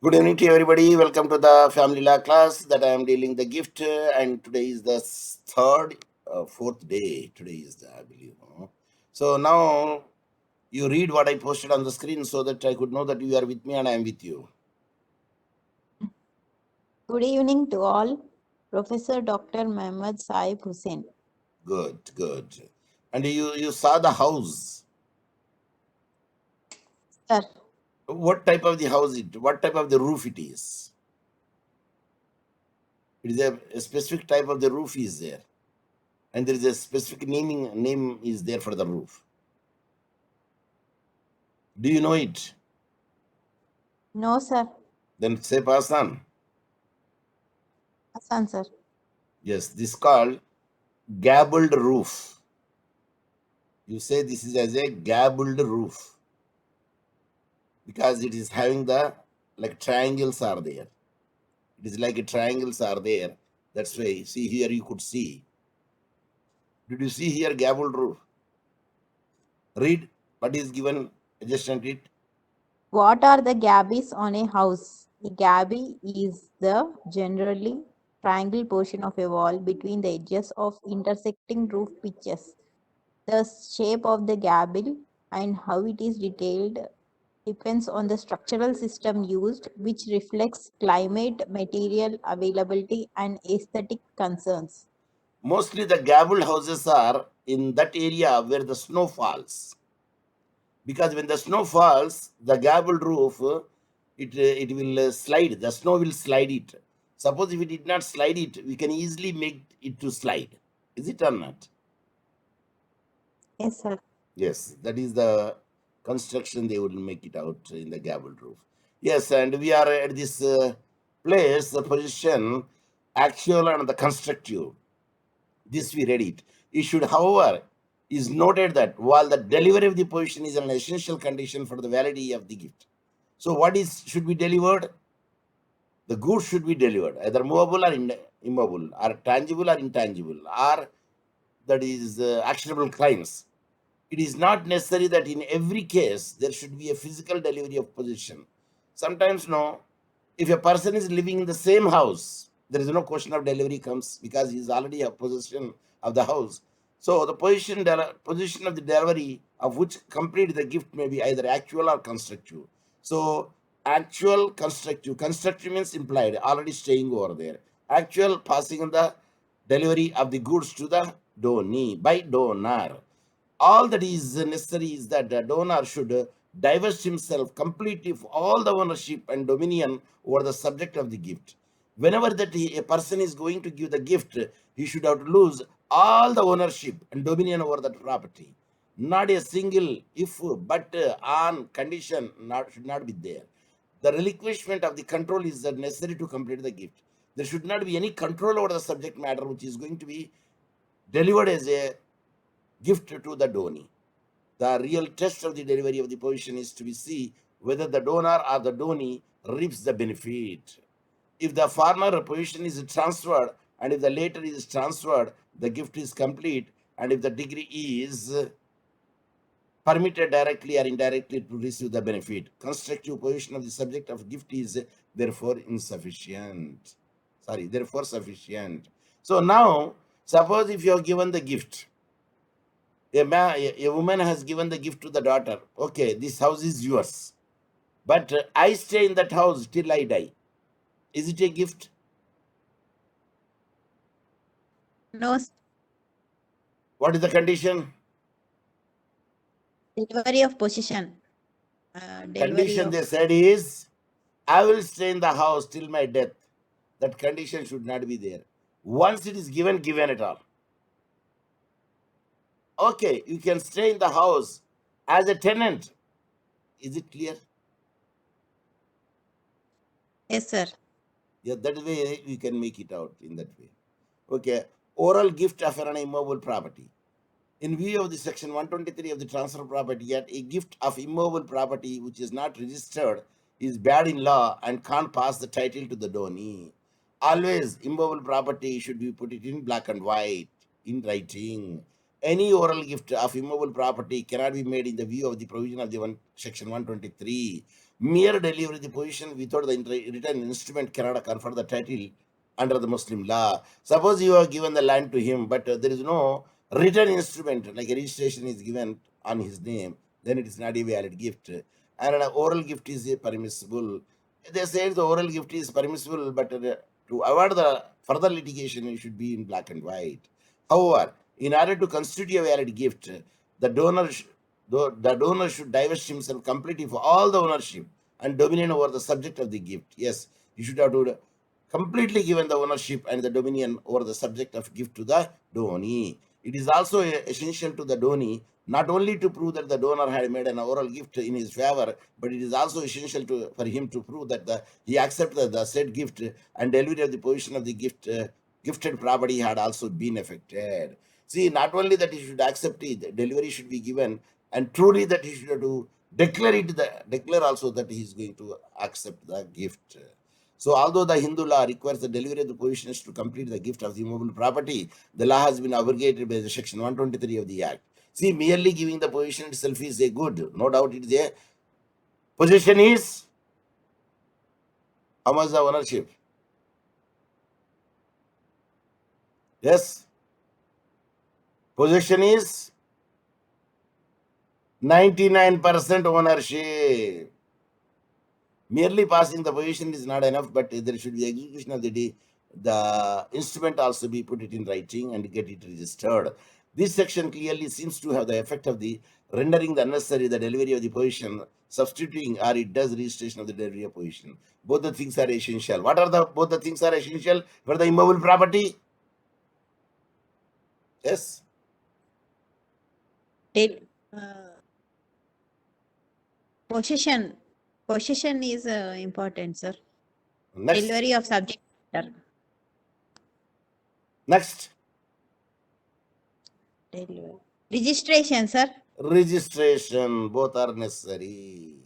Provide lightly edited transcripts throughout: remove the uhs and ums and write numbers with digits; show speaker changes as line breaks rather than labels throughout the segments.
Good evening to everybody. Welcome to the family law class that I am dealing the gift, and today is the fourth day. Today is the, I believe. So now you read what I posted on the screen so that I could know that you are with me and I am with you.
Good evening to all. Professor Dr. Mohammed Saheb Hussain.
Good. And you saw the house.
Sir,
What type of the house it? What type of the roof it is? It is a specific type of the roof is there, and there is a specific name is there for the roof. Do you know it?
no, sir.
Then say pass on.
Hassan, sir.
Yes, this called gabbled roof. You say this is as a gabbled roof because it is having the like triangles are there. It is like triangles are there. That's why see here you could see. Did you see here gabbled roof? Read what is given adjacent it.
What are the gabbies on a house? A gabbie is the generally triangle portion of a wall between the edges of intersecting roof pitches. The shape of the gable and how it is detailed depends on the structural system used, which reflects climate, material availability, and aesthetic concerns.
Mostly the gabbled houses are in that area where the snow falls. Because when the snow falls, the gabbled roof, it will slide. The snow will slide it. Suppose if it did not slide it, we can easily make it to slide. Is it or not?
Yes, sir.
Yes, that is the construction they will make it out in the gabbled roof. Yes, and we are at this place, the position, actual and the constructive. This we read it. It should, however, is noted that while the delivery of the position is an essential condition for the validity of the gift. So what is should be delivered? The goods should be delivered, either movable or immobile, or tangible or intangible, or that is actionable claims. It is not necessary that in every case there should be a physical delivery of possession. Sometimes no. If a person is living in the same house, there is no question of delivery comes because he is already a possession of the house. So the position of the delivery of which complete the gift may be either actual or constructive. So actual constructive. Constructive means implied, already staying over there. Actual passing on the delivery of the goods to the donee by donor. All that is necessary is that the donor should divest himself completely of all the ownership and dominion over the subject of the gift. Whenever that a person is going to give the gift, he should have to lose all the ownership and dominion over that property. Not a single if, but on condition should not be there. The relinquishment of the control is necessary to complete the gift. There should not be any control over the subject matter which is going to be delivered as a gift to the donee. The real test of the delivery of the position is to be see whether the donor or the donee reaps the benefit. If the former position is transferred and if the later is transferred, the gift is complete. And if the degree is permitted directly or indirectly to receive the benefit, constructive position of the subject of gift is therefore insufficient. Therefore sufficient. So now, suppose if you have given the gift, a woman has given the gift to the daughter. Okay, this house is yours, but I stay in that house till I die. Is it a gift?
No,
What is the condition?
delivery of position. Delivery
Condition
of
they said is I will stay in the house till my death. That condition should not be there. Once it is given it all. Okay, you can stay in the house as a tenant. Is it clear?
yes, sir.
Yeah, that way you can make it out in that way. Okay, oral gift of an immobile property. In view of the section 123 of the Transfer Property Act, a gift of immovable property which is not registered is bad in law and can't pass the title to the donee. Always, immovable property should be put it in black and white, in writing. Any oral gift of immovable property cannot be made in the view of the provision of the section 123. Mere delivery of the position without the written instrument cannot confer the title under the Muslim law. Suppose you have given the land to him, but there is no written instrument, like a registration is given on his name, then it is not a valid gift. And an oral gift is permissible. They say the oral gift is permissible, but to avoid the further litigation, it should be in black and white. However, in order to constitute a valid gift, the donor, the donor should divest himself completely of all the ownership and dominion over the subject of the gift. Yes, you should have to completely given the ownership and the dominion over the subject of gift to the donee. It is also essential to the donee not only to prove that the donor had made an oral gift in his favor, but it is also essential for him to prove that he accepted the said gift and delivery of the position of the gifted property had also been affected. See, not only that he should accept it, delivery should be given, and truly that he should have to declare also that he is going to accept the gift. So, although the Hindu law requires the delivery of the positions to complete the gift of the immovable property, the law has been abrogated by the Section 123 of the Act. See, merely giving the position itself is a good. No doubt it is a possession is how much the ownership? Yes. Possession is 99% ownership. Merely passing the position is not enough, but there should be execution of the instrument also be put it in writing and get it registered. This section clearly seems to have the effect of the rendering the unnecessary the delivery of the position, substituting or it does registration of the delivery of position. Both the things are essential. What are both the things are essential for the immovable property? Yes.
Possession. Possession is important, sir.
Next.
Delivery of subject matter.
Next.
Delivery. Registration, sir.
Registration, both are necessary.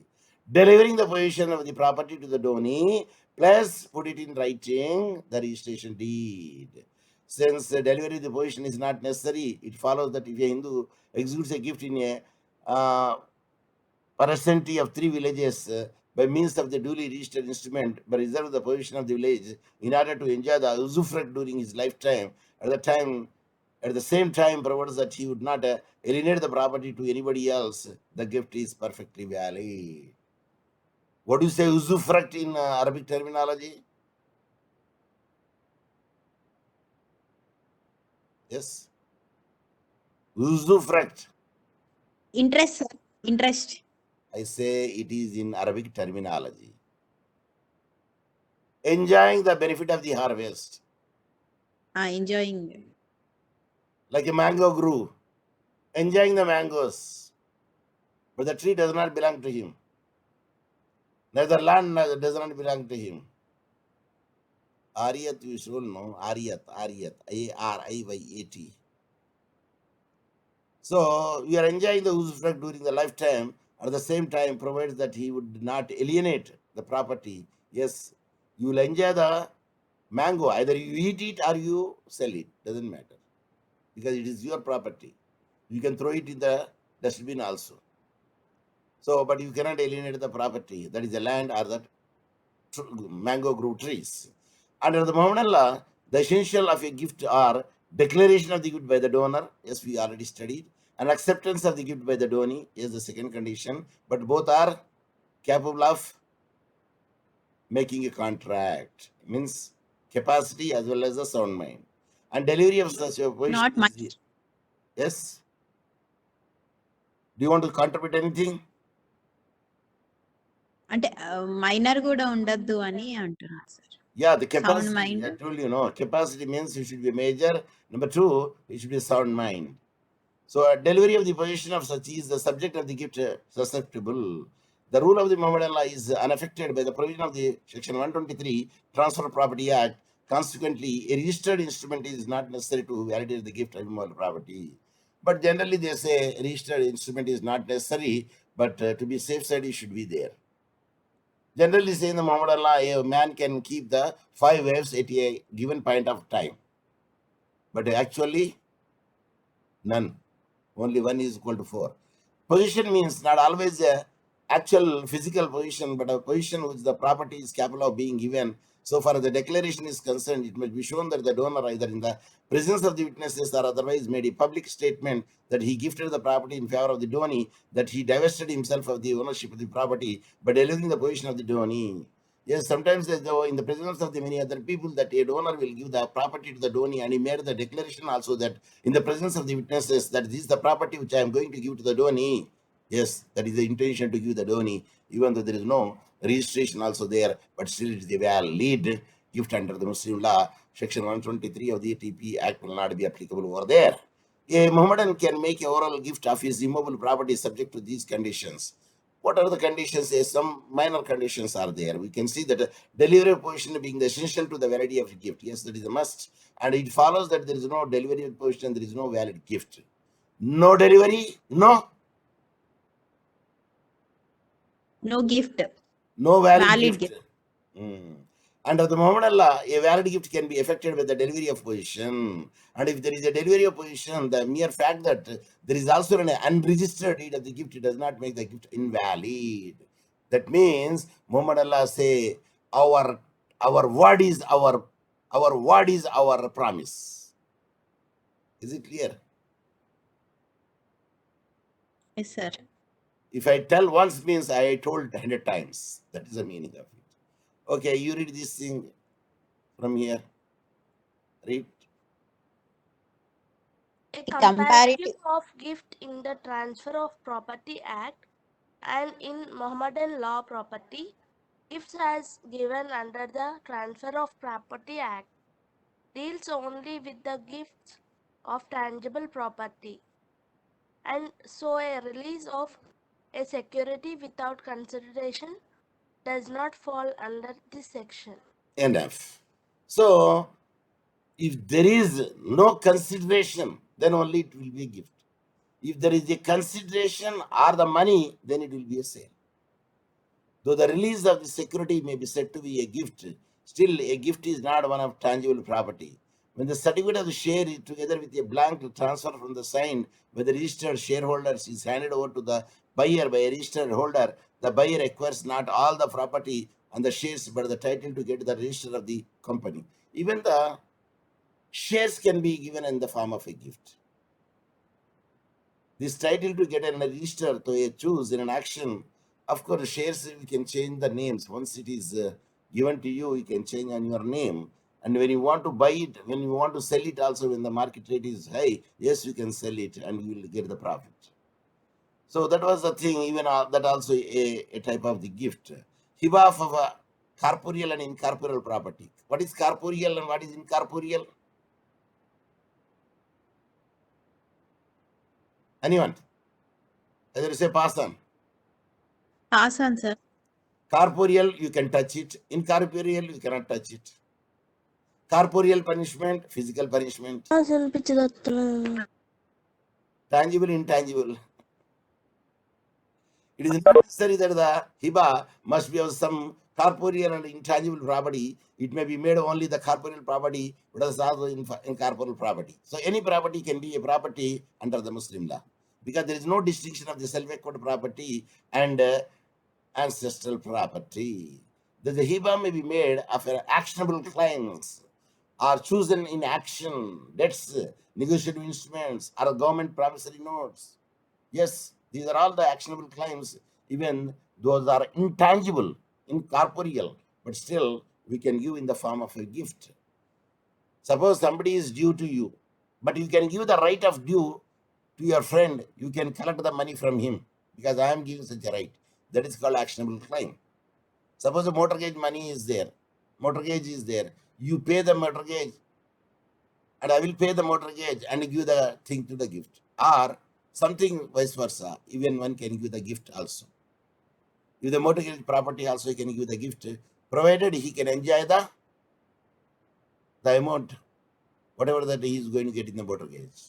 Delivering the position of the property to the donee, plus put it in writing, the registration deed. Since the delivery of the position is not necessary, it follows that if a Hindu executes a gift in a percentage of 3 villages by means of the duly registered instrument, but reserve the position of the village in order to enjoy the usufruct during his lifetime, at the same time, provides that he would not alienate the property to anybody else, the gift is perfectly valid. What do you say, usufruct in Arabic terminology? Yes. Usufruct.
Interest, sir. Interest.
I say it is in Arabic terminology. Enjoying the benefit of the harvest.
Enjoying.
Like a mango grew. Enjoying the mangoes. But the tree does not belong to him. Neither land does not belong to him. Ariyat, you should know. Ariyat. Ariyat. So we are enjoying the usufruct during the lifetime, at the same time, provides that he would not alienate the property. Yes, you will enjoy the mango. Either you eat it or you sell it. Doesn't matter. Because it is your property. You can throw it in the dustbin also. So, but you cannot alienate the property. That is the land or the mango grove trees. Under the Mohammedan law, the essential of a gift are declaration of the gift by the donor, yes, we already studied, and acceptance of the gift by the donee is the second condition, but both are capable of making a contract, means capacity as well as the sound mind. And delivery of such a position.
Not much.
Yes. Do you want to contribute anything?
అంటే minor కూడా ఉండద్దు అని అంటున్నారు sir.
Yeah, the
Sound
capacity.
mind.
I told you, no. Capacity means you should be major. Number two, it should be sound mind. So, delivery of the position of such is the subject of the gift susceptible. The rule of the Mohammedan law is unaffected by the provision of the Section 123 Transfer of Property Act. Consequently, a registered instrument is not necessary to validate the gift of immovable property. But generally, they say a registered instrument is not necessary, but to be safe side, it should be there. Generally, say in the Mohammedan law, a man can keep the 5 wives at a given point of time. But actually, none. Only one is equal to 4. Position means not always actual physical position, but a position which the property is capable of being given. So far as the declaration is concerned, it must be shown that the donor, either in the presence of the witnesses or otherwise, made a public statement that he gifted the property in favor of the donee, that he divested himself of the ownership of the property by delivering the position of the donee. Yes, sometimes though in the presence of the many other people, that a donor will give the property to the donee, and he made the declaration also that in the presence of the witnesses that this is the property which I am going to give to the donee. Yes, that is the intention to give the donee, even though there is no registration also there, but still it is a valid gift under the Muslim law. Section 123 of the ATP Act will not be applicable over there. A Mohammedan can make a oral gift of his immovable property subject to these conditions. What are the conditions? Some minor conditions are there. We can see that delivery position being the essential to the validity of the gift. Yes, that is a must. And it follows that there is no delivery position, there is no valid gift. No delivery, no
gift.
no valid,
Valid
gift.
gift.
Under the Muhammad law, a valid gift can be effected with the delivery of position. And if there is a delivery of position, the mere fact that there is also an unregistered deed of the gift does not make the gift invalid. That means Muhammad Allah say our word is our promise. Is it clear?
Yes, sir.
If I tell once means I told 100 times. That is the meaning of it. Okay, you read this thing from here. Read.
A
A comparative.
comparative of gift in the Transfer of Property Act and in Mohammedan law property, gifts as given under the Transfer of Property Act deals only with the gifts of tangible property, and so a release of a security without consideration does not fall under this section.
Enough. So, if there is no consideration, then only it will be a gift. If there is a consideration or the money, then it will be a sale. Though the release of the security may be said to be a gift, still a gift is not one of tangible property. When the certificate of the share is together with a blank transfer from the signed by the registered shareholders is handed over to the buyer by a registered holder, the buyer acquires not all the property and the shares but the title to get the register of the company. Even the shares can be given in the form of a gift. This title to get a register to a choose in an action. Of course, shares you can change the names. Once it is given to you, you can change on your name. And when you want to buy it, when you want to sell it also, when the market rate is high, yes, you can sell it and you will get the profit. So that was the thing, even that also a type of the gift. Hiba of a corporeal and incorporeal property. What is corporeal and what is incorporeal? Anyone? Either say pass on.
Pass on, sir.
Corporeal, you can touch it. Incorporeal, you cannot touch it. Corporeal punishment, physical punishment. Tangible, intangible. It is not necessary that the hiba must be of some corporeal and intangible property. It may be made only the corporeal property, but also incorporeal property. So any property can be a property under the Muslim law, because there is no distinction of the self-acquired property and ancestral property. The hiba may be made of actionable claims are chosen in action, debts, negotiated instruments, or government promissory notes. Yes, these are all the actionable claims, even those are intangible, incorporeal, but still we can give in the form of a gift. Suppose somebody is due to you, but you can give the right of due to your friend, you can collect the money from him because I am giving such a right. That is called actionable claim. Suppose a mortgage money is there, mortgage is there, you pay the mortgage and I will pay the mortgage and give the thing to the gift. Or something vice versa, even one can give the gift also. If the mortgage property also he can give the gift, provided he can enjoy the amount, whatever that he is going to get in the mortgage.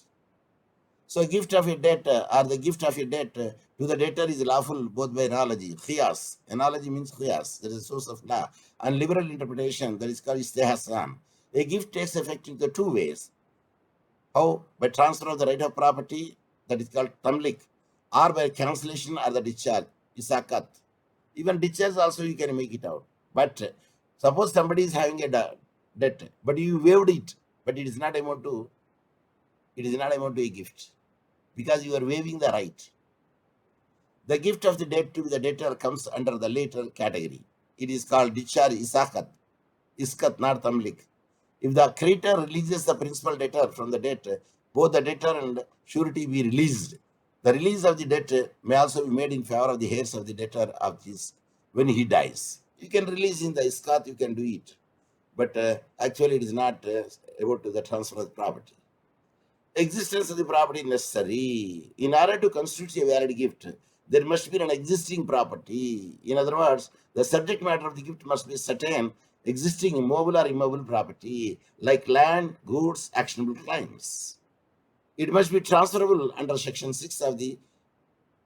So gift of a debt or the gift of a debt to the debtor is lawful both by analogy, khiyas. Analogy means khiyas, that is a source of law. And liberal interpretation, that is called istihsan. A gift takes effect in the two ways. How? By transfer of the right of property, that is called tamlik, or by cancellation or the discharge. isakat. Even discharge also you can make it out. But suppose somebody is having a debt, but you waived it, but it is not amount to a gift, because you are waiving the right. The gift of the debt to the debtor comes under the later category. It is called discharge isakat, iskat, not tamlik. If the creditor releases the principal debtor from the debt, both the debtor and surety be released. The release of the debt may also be made in favor of the heirs of the debtor of this when he dies. You can release in the iskat, you can do it, but actually it is not about the transfer of the property. Existence of the property necessary. In order to constitute a valid gift, there must be an existing property. In other words, the subject matter of the gift must be certain existing immobile or immobile property, like land, goods, actionable claims. It must be transferable under Section 6 of the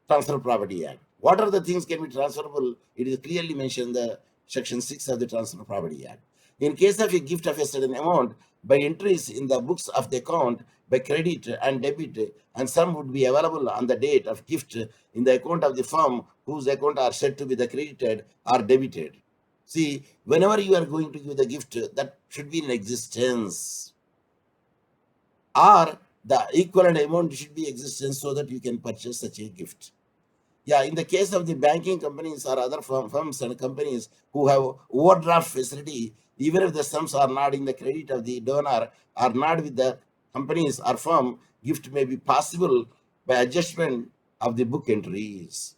Transfer Property Act. What are the things can be transferable? It is clearly mentioned in the Section 6 of the Transfer Property Act. In case of a gift of a certain amount, by entries in the books of the account, by credit and debit, and some would be available on the date of gift in the account of the firm whose account are said to be the credited or debited. See, whenever you are going to give the gift, that should be in existence, or the equivalent amount should be existence, so that you can purchase such a gift. Yeah, in the case of the banking companies or other firms and companies who have overdraft facility, even if the sums are not in the credit of the donor or not with the companies or firm, gift may be possible by adjustment of the book entries.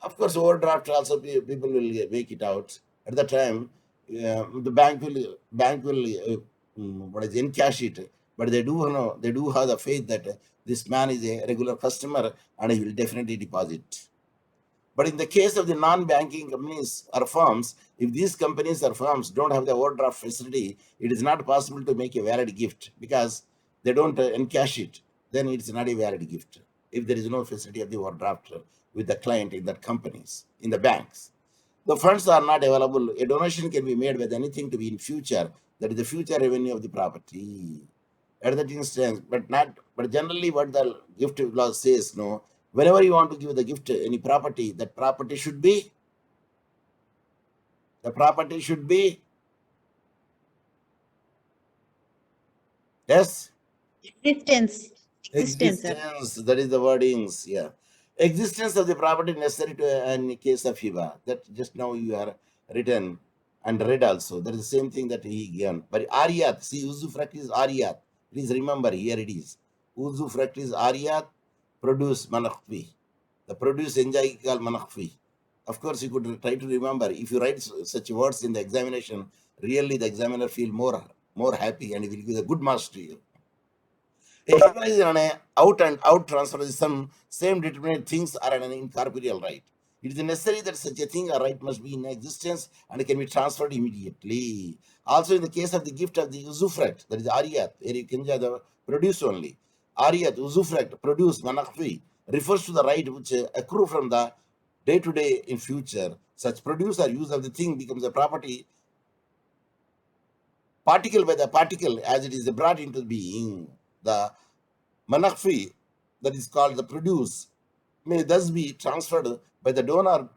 Of course, overdraft also people will make it out at the time. The bank will what is encash it, but they do have the faith that this man is a regular customer and he will definitely deposit. But in the case of the non-banking companies or firms, if these companies or firms don't have the overdraft facility, it is not possible to make a valid gift because they don't encash it. Then it's not a valid gift if there is no facility of the overdraft with the client in that companies, in the banks. The funds are not available. A donation can be made with anything to be in future. That is the future revenue of the property. At that instance, but generally what the gift law says, no, whenever you want to give the gift any property, that property should be yes,
Existence. Existence, sir.
existence. That is the wordings. Yeah, existence of the property necessary to in case of Hiba. That just now you are written and read also. That is the same thing that he given. But Ariyat, see, usufruct is Ariyat. Please remember, here it is. Usufruct is Ariyat, produce manakfi. The produce enjoy called manakfi. Of course, you could try to remember. If you write such words in the examination, really the examiner feel more happy and he will give a good marks to you. A hiba is an out and out transfer. Some same determinate things are an incorporeal right. It is necessary that such a thing or right must be in existence and can be transferred immediately. Also, in the case of the gift of the usufruct, that is ariyat, where you can the produce only. Ariyat, usufruct, produce, manakfi, refers to the right which accrue from the day to day in future. Such produce or use of the thing becomes a property, particle by the particle, as it is brought into being. The manakfi, that is called the produce, may thus be transferred by the donor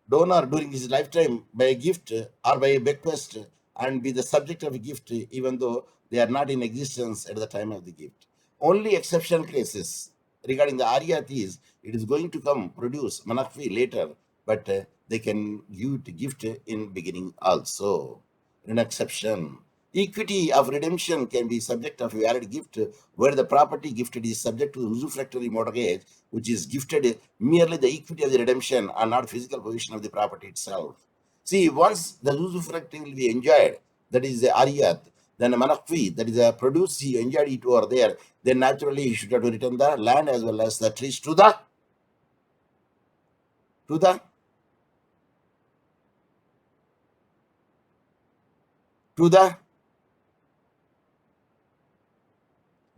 during his lifetime by a gift or by a bequest and be the subject of a gift even though they are not in existence at the time of the gift. Only exceptional cases regarding the ariyat is it is going to come produce manakfi later, but they can give it gift in beginning also. An exception. Equity of redemption can be subject of a valid gift where the property gifted is subject to usufructory mortgage, which is gifted merely the equity of the redemption and not physical possession of the property itself. See, once the usufruct will be enjoyed, that is the ariyat, then a manakfi, that is a produce, he enjoyed it over there, then naturally he should have to return the land as well as the trees to the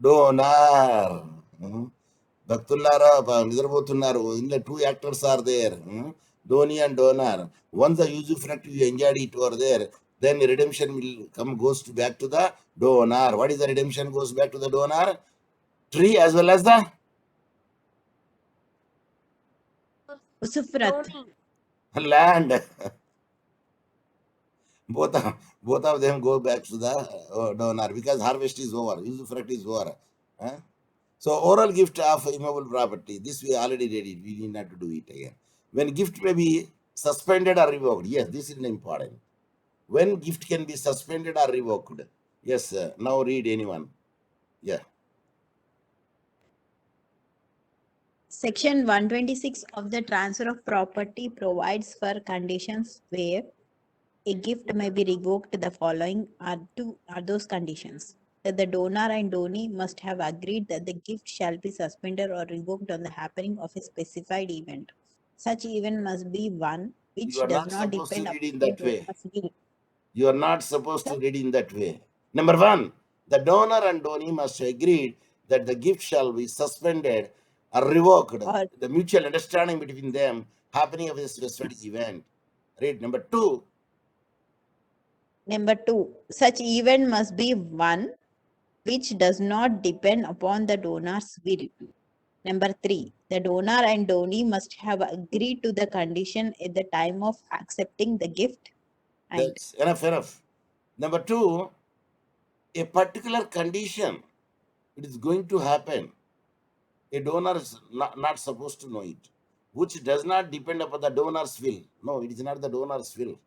donor. భక్తులారా నిద్రపోతున్నారు. ఇందులో two actors are there, Dhoni and donor. Once the usufruct you enjoyed it over there, then redemption will goes back to the donor. What is the redemption goes back to the donor? Tree as well as the
Usufruct.
Doni.
Land. both of them go back to the donor because harvest is over, usufruct is over. Huh? So oral gift of immovable property, this we already did it. We need not to do it again. When gift may be suspended or revoked, yes, this is important. When gift can be suspended or revoked, yes. Now read anyone. Yeah.
Section 126 of the Transfer of Property provides for conditions where a gift may be revoked. The following are those conditions: that the donor and donee must have agreed that the gift shall be suspended or revoked on the happening of a specified event. Such event must be one
You
which
are
does
not
not
supposed to
depend
read
upon
in
the
that way.
donor's will.
You are not supposed
Sir,
to read in that way. Number one, the donor and donee must agree that the gift shall be suspended or revoked.
or
The mutual understanding between them happening of a specified event. Read. Number two,
number two, such event must be one which does not depend upon the donor's will. Number three, the donor and donee must have agreed to the condition at the time of accepting the gift. And
that's enough. Number two, a particular condition, it is going to happen. A donor is not supposed to know it, which does not depend upon the donor's will. No, it is not the donor's will.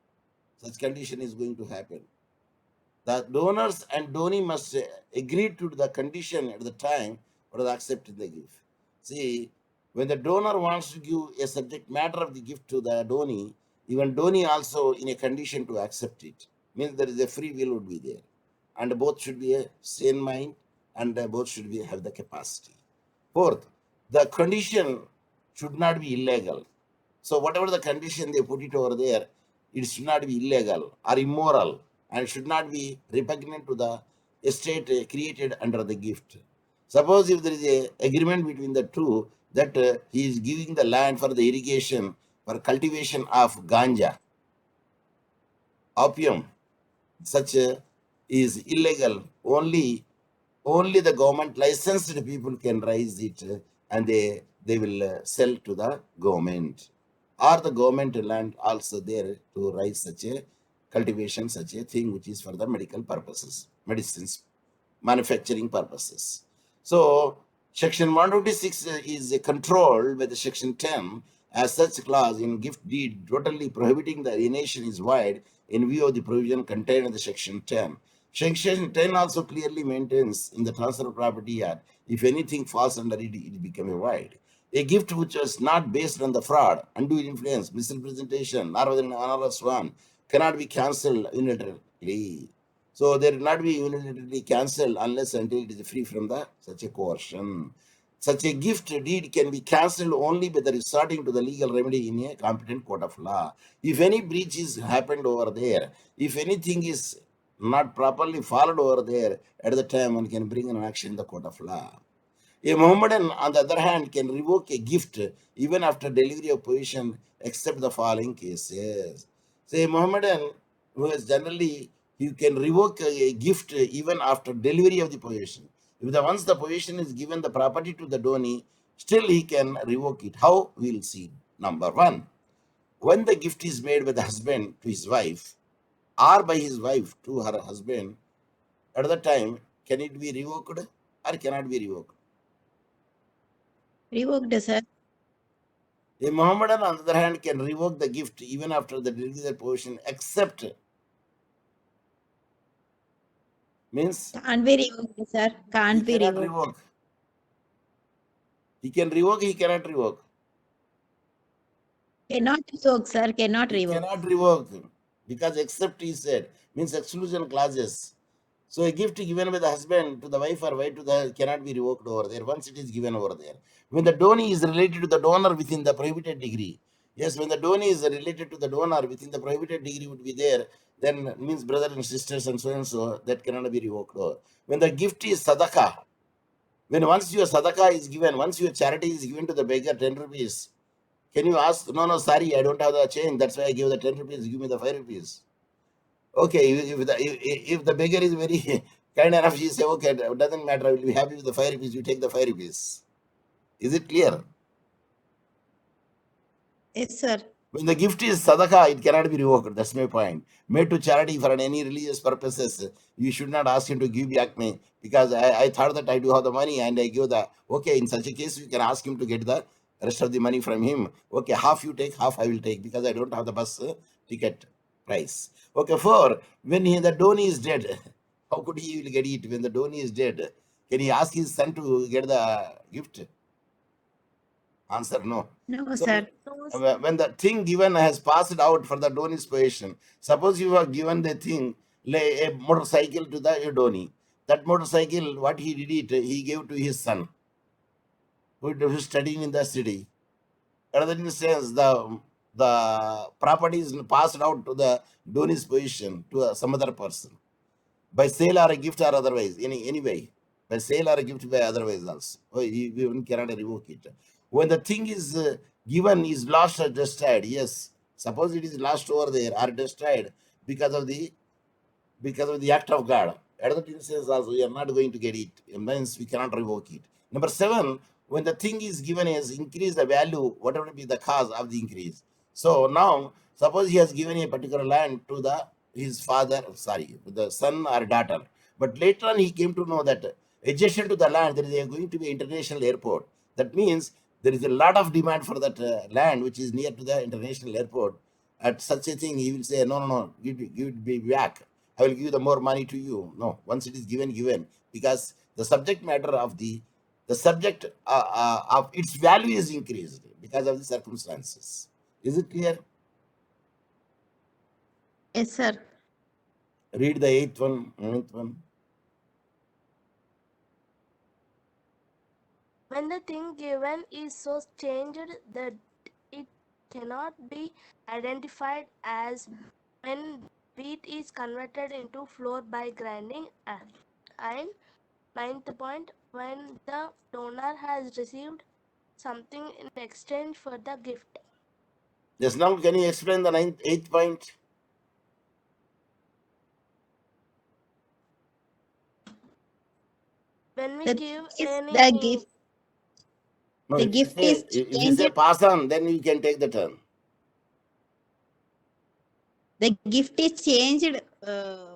Such condition is going to happen. The donors and donee must agree to the condition at the time for the accepting the gift. See, when the donor wants to give a subject matter of the gift to the donee, even donee also in a condition to accept it. Means there is a free will would be there, and both should be a sane mind, and both should be have the capacity. Fourth, the condition should not be illegal. So whatever the condition they put it over there, it should not be illegal or immoral and should not be repugnant to the estate created under the gift. Suppose if there is a agreement between the two that he is giving the land for the irrigation for cultivation of ganja, opium, such is illegal. Only the government licensed people can raise it, and they will sell to the government, or the government land also there to raise such a cultivation, such a thing which is for the medical purposes, medicines, manufacturing purposes. So section 126 is controlled by the section 10. As such clause in gift deed totally prohibiting the alienation is void in view of the provision contained in the section 10. Section 10 also clearly maintains in the Transfer of Property Act, if anything falls under it, it becomes a void. A gift which was not based on the fraud, undue influence, misrepresentation, or whether an onerous one, cannot be cancelled unilaterally. So they will not be unilaterally cancelled unless until it is free from the such a coercion. Such a gift deed can be cancelled only by the resorting to the legal remedy in a competent court of law. If any breach is happened over there, if anything is not properly followed over there, at the time one can bring an action in the court of law. A Mohammedan, on the other hand, can revoke a gift even after delivery of possession, except the following cases. Say, a Mohammedan who is generally, you can revoke a gift even after delivery of the possession. If once the possession is given the property to the donee, still he can revoke it. How? We'll see. Number one, when the gift is made by the husband to his wife, or by his wife to her husband, at the time, can it be revoked or cannot be revoked?
revoked, sir.
A Mohammedan, on the other hand, can revoke the gift even after the delivery of the possession, except means
Can't be revoked, sir.
he
Can't be
cannot
revoked.
revoke. He can revoke, he cannot revoke.
Cannot revoke, sir. Cannot
He
revoke.
cannot revoke because except he said means exclusion clauses. So a gift given by the husband to the wife or wife to the cannot be revoked over there once it is given over there. When the donee is related to the donor within the prohibited degree, yes, when the donee is related to the donor within the prohibited degree would be there, then means brother and sisters and so that cannot be revoked over. When the gift is sadaqah, when once your sadaqah is given, once your charity is given to the beggar 10 rupees, can you ask, no, sorry, I don't have the change, that's why I give the 10 rupees, give me the 5 rupees. Okay, if the beggar is very kind enough, you say, okay, it doesn't matter, I will be happy with the 5 rupees, you take the 5 rupees. Is it clear?
Yes, sir.
When the gift is sadaqah, it cannot be revoked. That's my point. Made to charity for any religious purposes, you should not ask him to give back me because I thought that I do have the money and I give the. Okay, in such a case, you can ask him to get the rest of the money from him. Okay, half you take, half I will take because I don't have the bus ticket price. Okay, four, when the donor is dead, how could he will get it when the donor is dead? Can he ask his son to get the gift? Answer no.
No,
So
sir.
when the thing given has passed out for the donor's possession, suppose you have given the thing, a motorcycle to the donor. That motorcycle, what he did it, he gave to his son, who is studying in the city. Another instance, the property is passed out to the donor's possession to some other person by sale or a gift or otherwise, any way, by sale or a gift by otherwise also. Oh, you cannot revoke it. When the thing is given is lost or destroyed, yes, suppose it is lost over there or destroyed because of the act of God. At that instance also, we are not going to get it. It means we cannot revoke it. Number seven, when the thing is given as increase the value, whatever be the cause of the increase. So now, suppose he has given a particular land to his father, sorry, the son or daughter. But later on, he came to know that adjacent to the land, there is going to be international airport. That means there is a lot of demand for that land which is near to the international airport. At such a thing, he will say, no, no, no, give it back. I will give the more money to you. No, once it is given, because the subject matter of the subject of its value is increased because of the circumstances. Is it clear?
Yes, sir.
Read the eighth one, ninth one.
When the thing given is so changed that it cannot be identified as when wheat is converted into flour by grinding, and ninth point, when the donor has received something in exchange for the gift.
Just now, can you explain the eighth point?
When we
The
give
is
any
the gift.
No,
The gift is
if you say
changed.
pass on, then you can take the turn.
The gift is changed uh,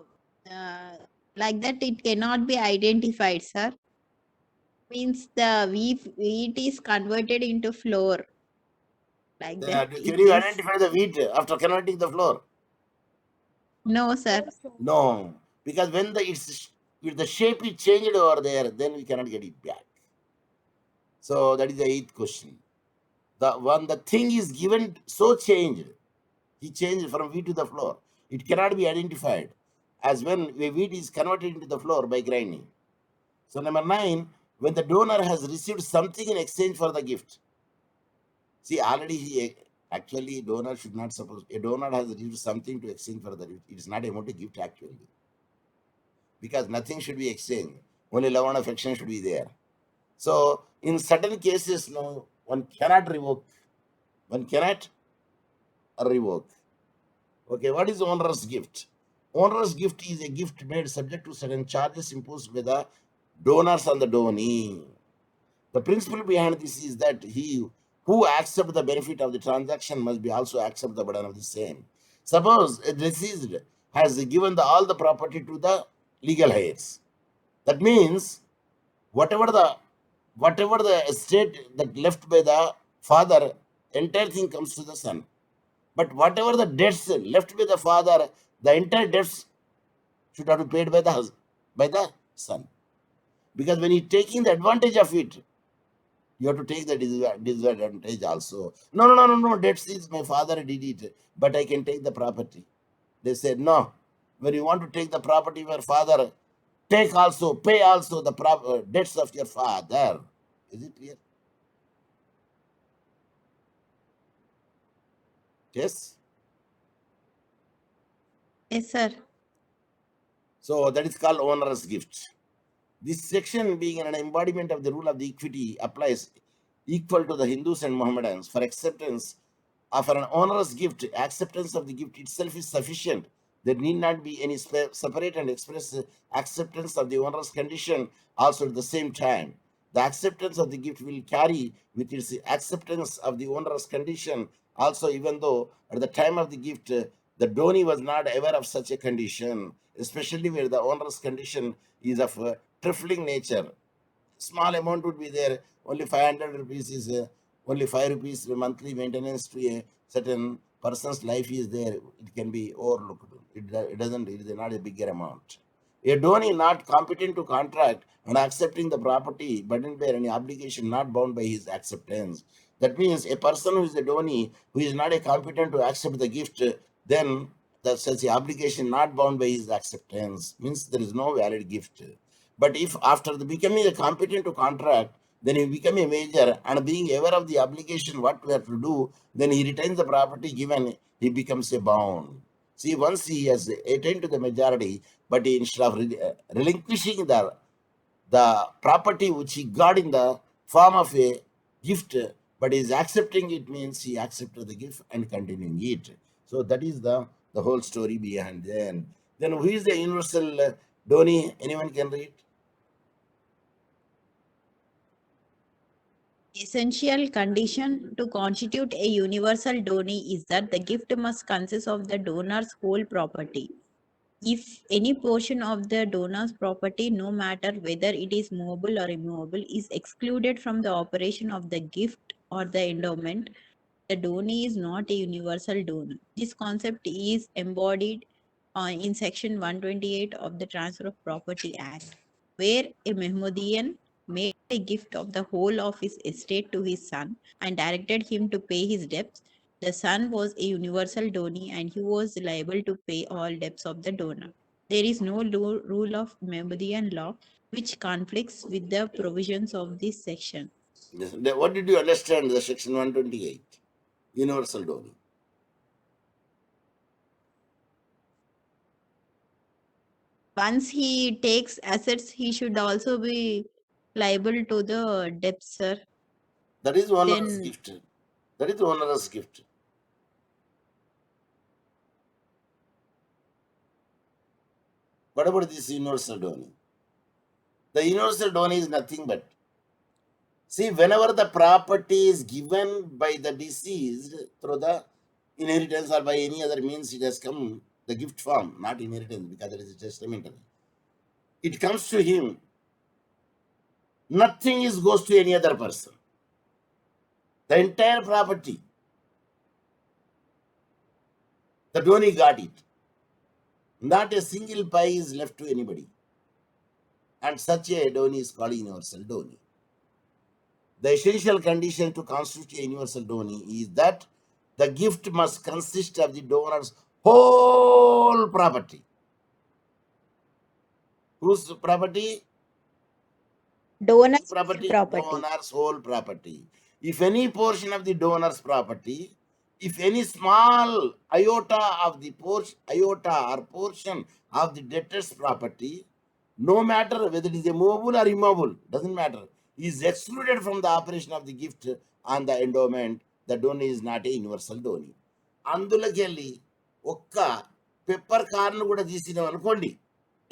like that. It cannot be identified, sir. Means the wheat is converted into flour. Like that.
Can
It
you
is.
identify the wheat after converting the flour?
No, sir.
No, sir.
No, because when if the shape is changed over there, then we cannot get it back. So that is the eighth question. The thing is given so changed, he changed from wheat to the flour. It cannot be identified as when the wheat is converted into the flour by grinding. So number nine, when the donor has received something in exchange for the gift. See, already he actually donor should not suppose a donor has received something to exchange for the gift. It is not about a gift actually, because nothing should be exchanged. Only love and affection should be there. So in certain cases, no, one cannot revoke. One cannot revoke. Okay, what is onerous gift? Onerous gift is a gift made subject to certain charges imposed by the donors on the donee. The principle behind this is that he who accepts the benefit of the transaction must be also accept the burden of the same. Suppose a deceased has given all the property to the legal heirs. That means whatever the estate that left by the father, entire thing comes to the son. But whatever the debts left by the father, the entire debts should have to be paid by the son. Because when he's taking the advantage of it, you have to take the disadvantage also. No, no, no, no, no. Debts is my father did it, but I can take the property. They said no. When you want to take the property of your father, pay also the debts of your father. Is it clear? Yes.
Yes, sir.
So that is called onerous gift. This section, being an embodiment of the rule of the equity, applies equal to the Hindus and Mohammedans. For acceptance of an onerous gift, acceptance of the gift itself is sufficient. There need not be any separate and express acceptance of the onerous condition also at the same time. The acceptance of the gift will carry with its acceptance of the onerous condition Also, even though at the time of the gift, the donee was not aware of such a condition, especially where the owner's condition is of trifling nature. Small amount would be there. Only 500 rupees is only 5 rupees monthly maintenance to a certain person's life is there. It can be overlooked. It doesn't. It is not a bigger amount. A donee not competent to contract and accepting the property burdened by any obligation not bound by his acceptance. That means a person who is a donee who is not a competent to accept the gift, then that such a obligation not bound by his acceptance means there is no valid gift. But if after the becoming a competent to contract, then he become a major and being aware of the obligation what we have to do, then he retains the property given, he becomes a bound. See, once he has attained to the majority, but he, instead of relinquishing the property which he got in the form of a gift, but is accepting it means he accepted the gift and continuing it. So that is the whole story behind. Then who is the universal donee? Anyone can read?
Essential condition to constitute a universal donee is that the gift must consist of the donor's whole property. If any portion of the donor's property, no matter whether it is movable or immovable, is excluded from the operation of the gift or the endowment, the donee is not a universal donor. This concept is embodied in Section 128 of the Transfer of Property Act, where a Mahmudian made a gift of the whole of his estate to his son and directed him to pay his debts. The son was a universal donee and he was liable to pay all debts of the donor. There is no rule of Mahmudian law which conflicts with the provisions of this section.
Yes. What did you understand the section 128? Universal donee.
Once he takes assets, he should also be liable to the debts, sir.
That is owner's
Then
gift. That is owner's gift. What about this universal donee? The universal donee is nothing but, see, whenever the property is given by the deceased through the inheritance or by any other means, it has come the gift form, not inheritance, because it is testamentary. It comes to him. Nothing is goes to any other person. The entire property, the donee got it. Not a single pie is left to anybody. And such a donee is called universal donee. The essential condition to constitute a universal donee is that the gift must consist of the donor's whole property. Whose property?
donor's
Property?
property.
Donor's whole property. If any portion of the donor's property, if any small iota or portion of the debtor's property, no matter whether it is a movable or immovable, doesn't matter, is excluded from the operation of the gift and the endowment, the donee is not a universal donee. అందులోకి వెళ్ళి ఒక్క pepper కార్ను కూడా తీసినాం అనుకోండి,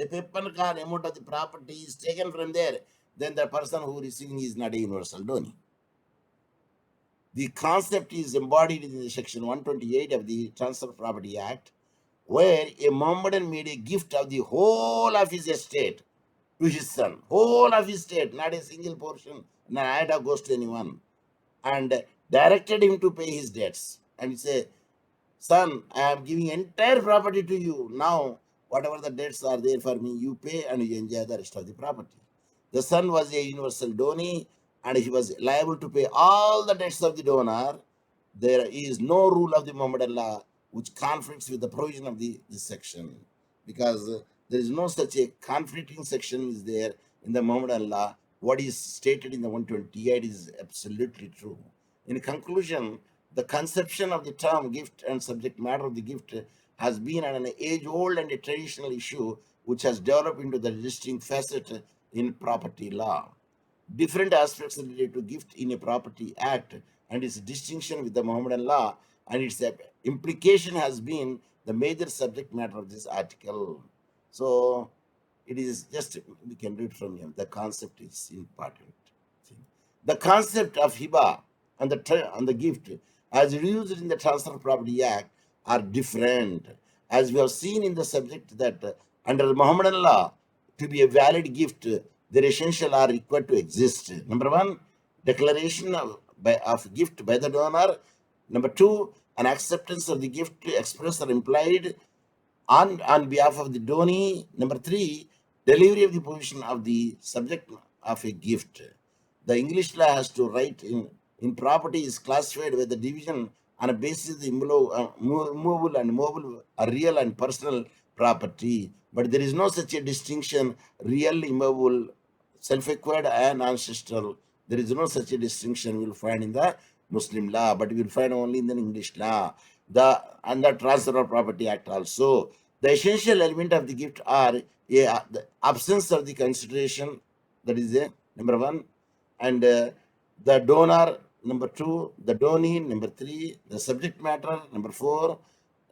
a paper car amount of the property is taken from there, then the person who receiving is not a universal donee. The concept is embodied in the section 128 of the Transfer of Property Act, where a Mohammedan made a gift of the whole of his estate to his son. Whole of his estate, not a single portion, no iota goes to anyone, and directed him to pay his debts. And say, son, I am giving entire property to you. Now, whatever the debts are there for me, you pay and you enjoy the rest of the property. The son was a universal donee and he was liable to pay all the debts of the donor. There is no rule of the Mohammedan law which conflicts with the provision of this section, because there is no such a conflicting section is there in the Mohammedan law. What is stated in the 128 is absolutely true. In conclusion, the conception of the term gift and subject matter of the gift has been an age-old and a traditional issue which has developed into the distinct facet in property law. Different aspects related to gift in a property act and its distinction with the Mohammedan law and its implication has been the major subject matter of this article. So it is just, we can read from here. The concept is important. The concept of hiba and the gift as used in the Transfer of Property Act are different. As we have seen in the subject that under the Mohammedan law, to be a valid gift, the essential are required to exist. Number one, declaration of gift by the donor. Number two, an acceptance of the gift expressed or implied on behalf of the donee. Number three, delivery of the position of the subject of a gift. The English law has to write in property is classified with the division on a basis of the movable and mobile are real and personal property. But there is no such a distinction, real, immovable, self-acquired and ancestral. There is no such a distinction we'll find in the Muslim law, but we'll find only in the English law. The and the Transfer of Property Act also. The essential element of the gift are the absence of the consideration, that is a number one, and the donor, number two, the donee, number three, the subject matter, number four,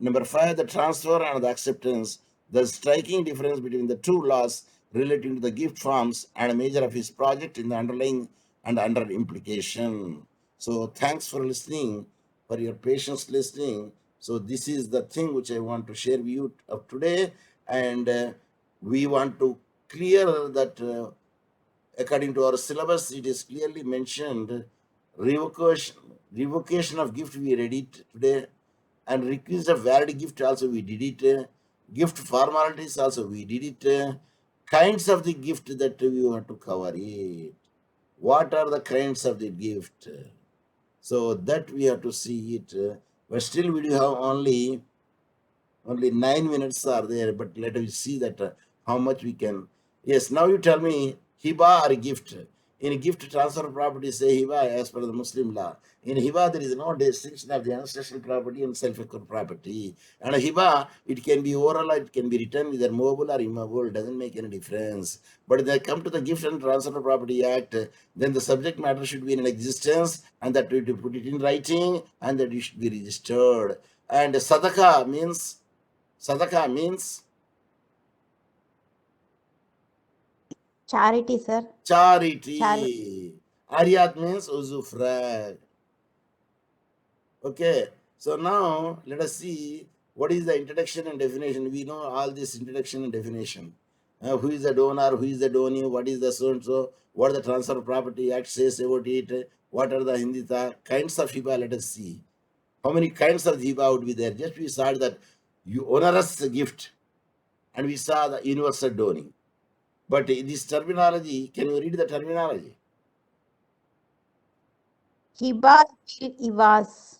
number five, the transfer and the acceptance. The striking difference between the two laws relating to the gift forms and a measure of his project in the underlying and under implication. So thanks for listening, for your patience listening. So this is the thing which I want to share with you of today, and we want to clear that according to our syllabus, it is clearly mentioned revocation of gift we read it today, and request of valid gift also we did it. Gift formalities also we did it. Kinds of the gift that we want to cover it. What are the kinds of the gift? So that we have to see it. But still we do have only 9 minutes are there, but let us see that how much we can. Yes, now you tell me hiba or gift. In gift transfer property, say hiba as per the Muslim law. In hiba, there is no distinction of the ancestral property and self-acquired property. And a hiba, it can be oral, it can be written, either movable or immovable, doesn't make any difference. But when they come to the Gift and Transfer of Property Act, then the subject matter should be in existence, and that we to put it in writing, and that it should be registered. And sadaka means
Charity, sir.
charity. Ariyat means uzufrag. Okay, so now let us see what is the introduction and definition. We know all this introduction and definition. Who is the donor, who is the donee, what is the so and so, what the Transfer of Property Act says about it, what are the hindita, kinds of hiba, let us see. How many kinds of hiba would be there? Just we saw that you onerous gift, and we saw the universal donee. But in this terminology, can you read the terminology?
Hiba bil Ivas.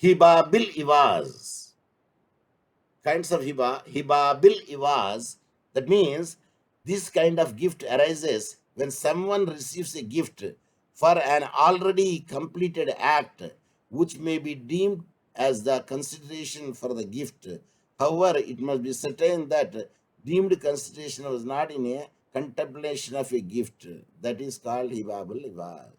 Hiba bil Ivaz. Kinds of hiba bil Ivaz. That means this kind of gift arises when someone receives a gift for an already completed act, which may be deemed as the consideration for the gift. However, it must be certain that deemed consideration was not in a contemplation of a gift. That is called hiba bil Ivaz.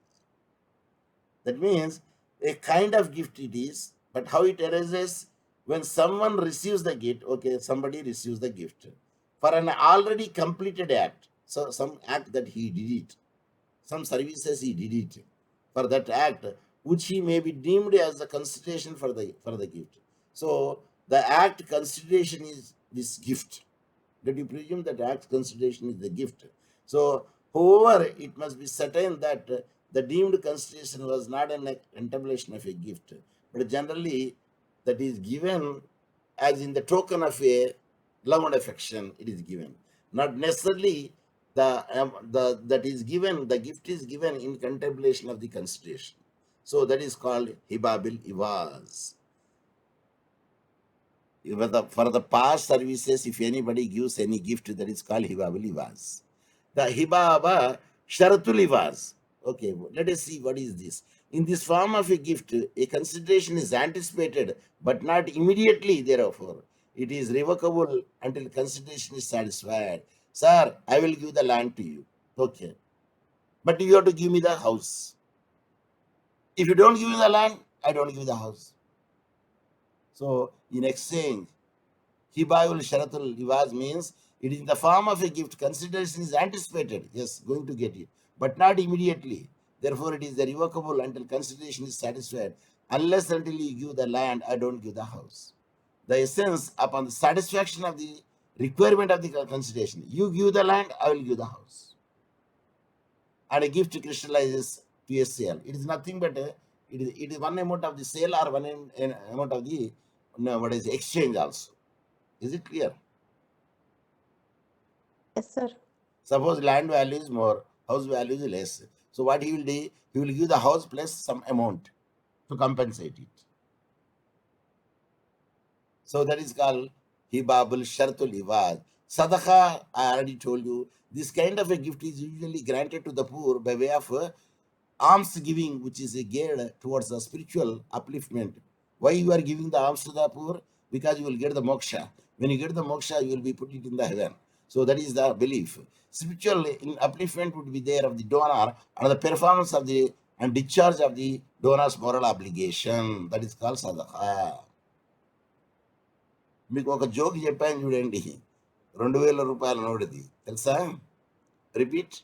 That means a kind of gift it is, but how it arises when someone receives the gift. Okay, somebody receives the gift for an already completed act. So some act that he did it, some services he did it for that act, which he may be deemed as the consideration for the gift. So the act consideration is this gift. Let you presume that act consideration is the gift. So, however, it must be certain that the deemed consideration was not an contemplation of a gift, but generally that is given as in the token of a love and affection. It is given, not necessarily the that is given. The gift is given in contemplation of the consideration. So that is called hibabil ivaz. For the past services, if anybody gives any gift, that is called hibabul ivaz. The hibaba sharatul ivaz. Okay, let us see what is this. In this form of a gift, a consideration is anticipated, but not immediately. Therefore, it is revocable until consideration is satisfied. Sir, I will give the land to you. Okay, but you have to give me the house. If you don't give me the land, I don't give the house. So, in exchange, Hibayul Sharatul Liwaz means it is in the form of a gift. Consideration is anticipated. Yes, going to get it, but not immediately. Therefore, it is irrevocable until consideration is satisfied. Unless until you give the land, I don't give the house. The essence upon the satisfaction of the requirement of the consideration. You give the land, I will give the house. And a gift crystallizes to a sale. It is nothing but it is one amount of the sale or one amount of the what is exchange also. Is it clear?
Yes, sir.
Suppose land value is more, house value is less. So what he will do? He will give the house plus some amount to compensate it. So that is called hibabul shartul hibad. Sadaqah, I already told you, this kind of a gift is usually granted to the poor by way of alms giving, which is geared towards the spiritual upliftment. Why you are giving the alms to the poor? Because you will get the moksha. When you get the moksha, you will be put it in the heaven. So that is the belief. Spiritual upliftment would be there of the donor and the performance of the and discharge of the donor's moral obligation. That is called sadaqah. మీకు ఒక joke చెప్పాను చూడండి, 2000 రూపాయల నోటిది తెలుసా? Repeat.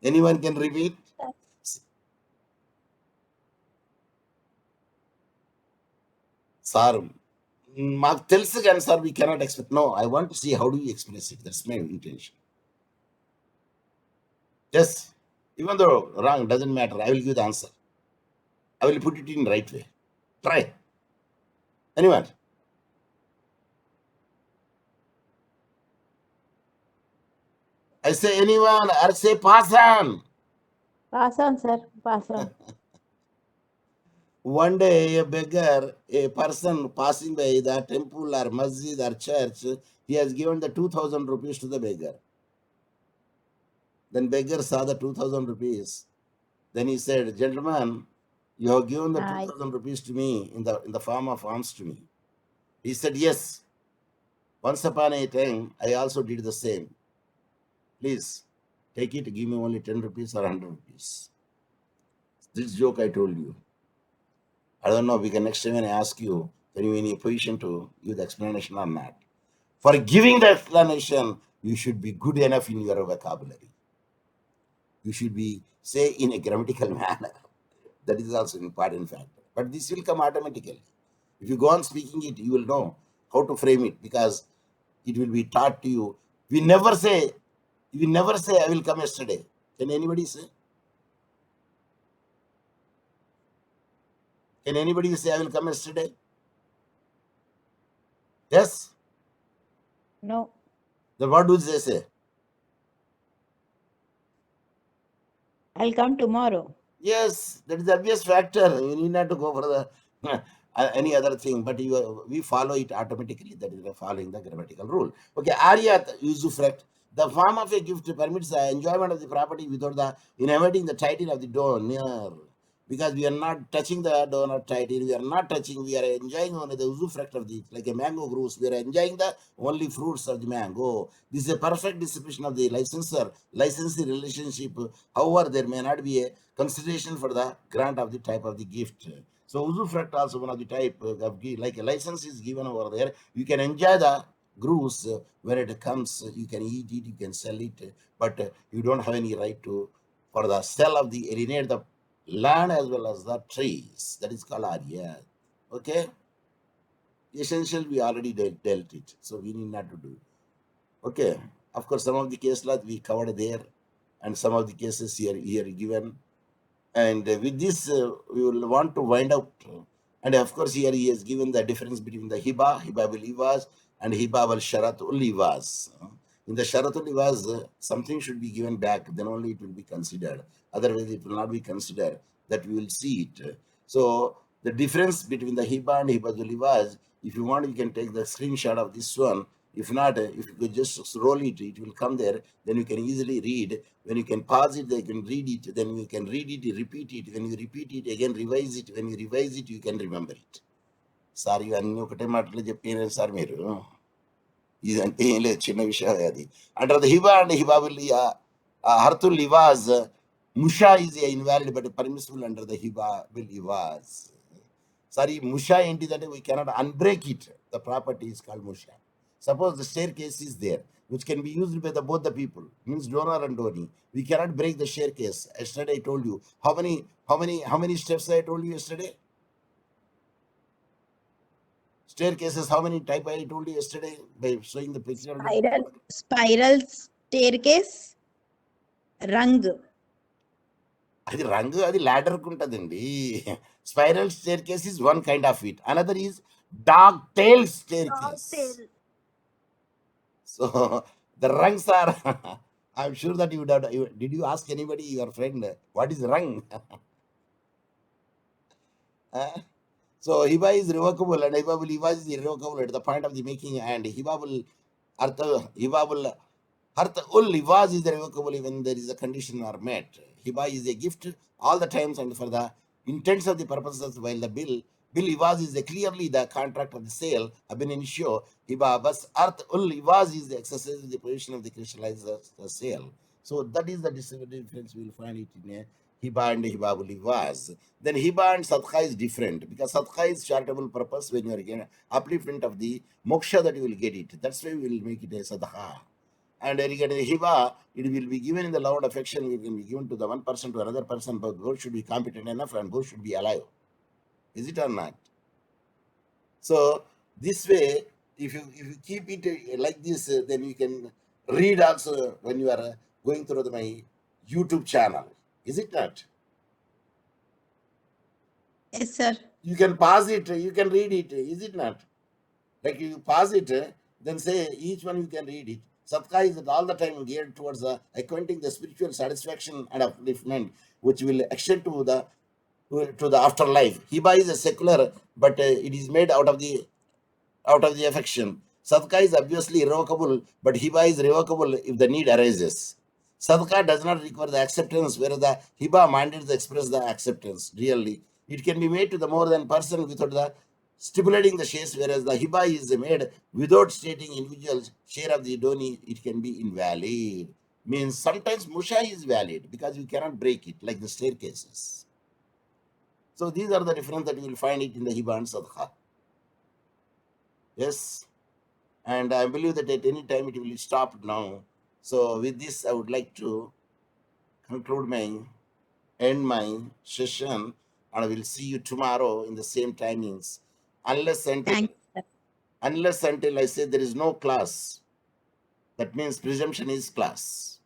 Anyone can repeat? Sir మాకు తెలుసు కానీ sir we cannot expect. No, I want to see how do you express it. That's my intention. Just even though wrong doesn't matter, I will give the answer. I will put it in right way. Try. Anyone? I say anyone or say pass on.
Pass on, sir. Pass on.
One day a beggar, a person passing by the temple or masjid or church, he has given the 2000 rupees to the beggar. Then beggar saw the 2000 rupees. Then he said, gentleman, you have given the 2000 rupees to me in the form of alms to me. He said, yes. Once upon a time, I also did the same. Please, take it, give me only 10 rupees or 100 rupees. This joke I told you. I don't know, we can next time when I ask you, are you in a position to give the explanation or not? For giving the explanation, you should be good enough in your vocabulary. You should be, say, in a grammatical manner. That is also an important factor. But this will come automatically. If you go on speaking it, you will know how to frame it because it will be taught to you. We never say, I will come yesterday. Can anybody say? Can anybody say, I will come yesterday? Yes?
No.
Then what do they say?
I'll come tomorrow.
Yes, that is the obvious factor. You need not to go for the any other thing, but we follow it automatically. That is following the grammatical rule. Okay, Aryat usufruct. The form of a gift permits the enjoyment of the property without the inheriting the title of the donor. Because we are not touching the donor title, we are not touching, we are enjoying only the usufruct of the, like a mango grows, we are enjoying the only fruits of the mango. This is a perfect distribution of the licensee relationship. However, there may not be a consideration for the grant of the type of the gift. So usufruct also one of the type of gift, like a license is given over there. You can enjoy the growth when it comes, you can eat it, you can sell it, but you don't have any right to for the sell of the alienate the land as well as the trees. That is called Arya. Okay? Essential, we already dealt it, so we need not to do. Okay. Of course, some of the case laws we covered there, and some of the cases here given. And with this, we will want to wind up. And of course, here he has given the difference between the hibabul ivaz, and hibabul sharatul ivaz. In the sharatul ivaz, something should be given back, then only it will be considered. Otherwise, it will not be considered. That we will see it. So, the difference between the hiba and hibabul ivaz, if you want, you can take the screenshot of this one. If not, if you could just roll it, it will come there. Then you can easily read. When you can pause it, they can read it. Then you can read it, repeat it. When you repeat it, again revise it. When you revise it, you can remember it. Sorry, అన్ని ఒకటే మాటలు చెప్పినారు sir మీరు. ఇదంటే ఏం లేదు, చిన్న విషయం అది. Under the hiba and hibabul hartul livaz, musha is invalid but permissible under the hibabul livaz. Sorry, musha ఏంటిదంటే we cannot unbreak it. The property is called musha. Suppose the staircase is there. which can be used by both the people, means donor and donee. We cannot break the staircase. Yesterday I told you how many steps I told you yesterday. Staircases, how many type I told you yesterday by showing the picture of the
Spiral staircase, rung.
అది రంగు అది ladder ఉంటదండి. Spiral staircase is one kind of it. Another is dog tail staircase.
Tail.
So the rungs are I'm sure that you would have, did you ask anybody, your friend, what is rung? So Hiba is revocable and Hiba is irrevocable at the point of the making, and Hiba ul Livaz is revocable when there is a condition are met. Hiba is a gift all the times and for the intents of the purposes, while the bill Livaz is clearly the contract of the sale, ab initio. Hiba bas Arth ul Livaz is the exercise of the position of the crystallizer sale. So that is the difference we will find it in a Hiba and Hiba ul Livaz. Then Hiba and Sadqa is different, because Sadqa is charitable purpose when you are getting upliftment of the moksha that you will get it. That's why we will make it a Sadqa. And regarding Hiba, it will be given in the love and affection. It can be given to the one person to another person, but both should be competent enough and both should be alive. Is it or not? So this way, if you keep it like this, then you can read also when you are going through my YouTube channel. Is it not?
Yes, sir.
You can pause it, you can read it. Is it not? Like you pause it, then say each one you can read it. Sadqa is all the time geared towards acquainting the spiritual satisfaction and upliftment, which will extend to the afterlife. Hiba is a secular, but it is made out of the affection. Sadqa is obviously irrevocable, but Hiba is revocable if the need arises. Sadqa does not require the acceptance, whereas the Hiba mandates to express the acceptance. Really, it can be made to the more than person without the stipulating the shares, whereas the Hiba is made without stating individual's share of the donee. It can be invalid. Means sometimes Musha is valid because you cannot break it, like the staircases. So these are the difference that you will find it in the Hiba and Sadqa. Yes. And I believe that at any time it will stop now. So with this, I would like to end my session, and I will see you tomorrow in the same timings. Unless
Thanks, sir.
until I say there is no class, that means presumption is class.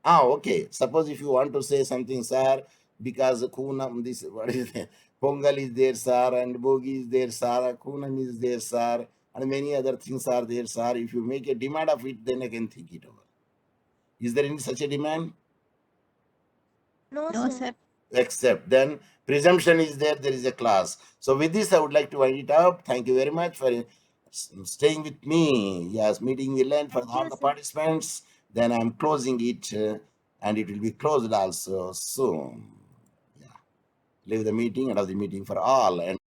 Okay. Suppose if you want to say something, sir, because Kunam, this, what is it? Pongal is there, sir, and Bogi is there, sir, Kunam is there, sir, and many other things are there, sir. If you make a demand of it, then I can think it over. Is there any such a demand?
No,
No,
sir.
sir.
Except then presumption is there is a class. So with this, I would like to wind it up. Thank you very much for staying with me. Yes, meeting will end for
Thank
all
you,
the
sir.
participants. Then I'm closing it, and it will be closed also soon. Yeah. Leave the meeting and have the meeting for all. And